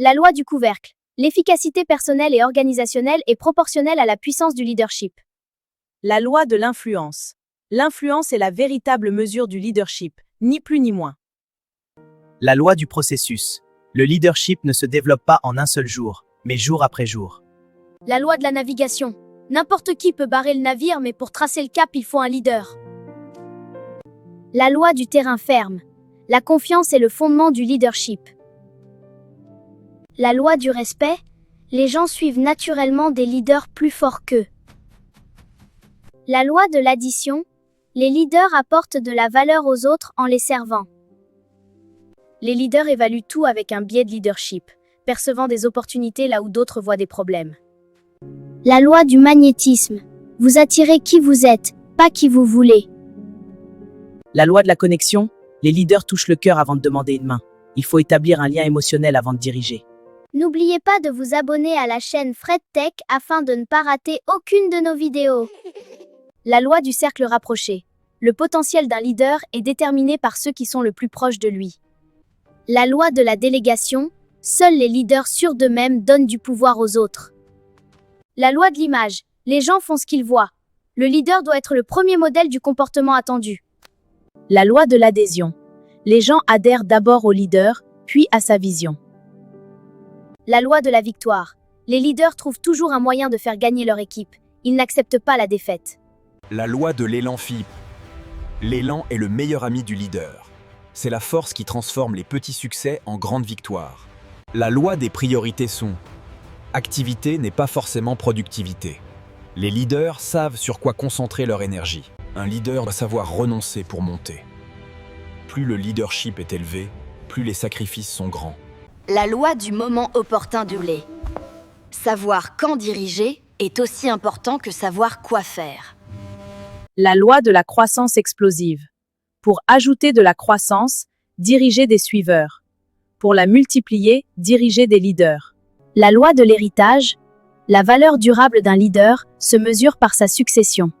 La loi du couvercle. L'efficacité personnelle et organisationnelle est proportionnelle à la puissance du leadership. La loi de l'influence. L'influence est la véritable mesure du leadership, ni plus ni moins. La loi du processus. Le leadership ne se développe pas en un seul jour, mais jour après jour. La loi de la navigation. N'importe qui peut barrer le navire, mais pour tracer le cap, il faut un leader. La loi du terrain ferme. La confiance est le fondement du leadership. La loi du respect. Les gens suivent naturellement des leaders plus forts qu'eux. La loi de l'addition. Les leaders apportent de la valeur aux autres en les servant. Les leaders évaluent tout avec un biais de leadership, percevant des opportunités là où d'autres voient des problèmes. La loi du magnétisme. Vous attirez qui vous êtes, pas qui vous voulez. La loi de la connexion. Les leaders touchent le cœur avant de demander une main. Il faut établir un lien émotionnel avant de diriger. N'oubliez pas de vous abonner à la chaîne Fred Tech afin de ne pas rater aucune de nos vidéos. La loi du cercle rapproché. Le potentiel d'un leader est déterminé par ceux qui sont le plus proches de lui. La loi de la délégation. Seuls les leaders sûrs d'eux-mêmes donnent du pouvoir aux autres. La loi de l'image. Les gens font ce qu'ils voient. Le leader doit être le premier modèle du comportement attendu. La loi de l'adhésion. Les gens adhèrent d'abord au leader, puis à sa vision. La loi de la victoire. Les leaders trouvent toujours un moyen de faire gagner leur équipe. Ils n'acceptent pas la défaite. La loi de l'élan Philippe. L'élan est le meilleur ami du leader. C'est la force qui transforme les petits succès en grandes victoires. La loi des priorités sont: activité n'est pas forcément productivité. Les leaders savent sur quoi concentrer leur énergie. Un leader doit savoir renoncer pour monter. Plus le leadership est élevé, plus les sacrifices sont grands. La loi du moment opportun du lait. Savoir quand diriger est aussi important que savoir quoi faire. La loi de la croissance explosive. Pour ajouter de la croissance, dirigez des suiveurs. Pour la multiplier, dirigez des leaders. La loi de l'héritage. La valeur durable d'un leader se mesure par sa succession.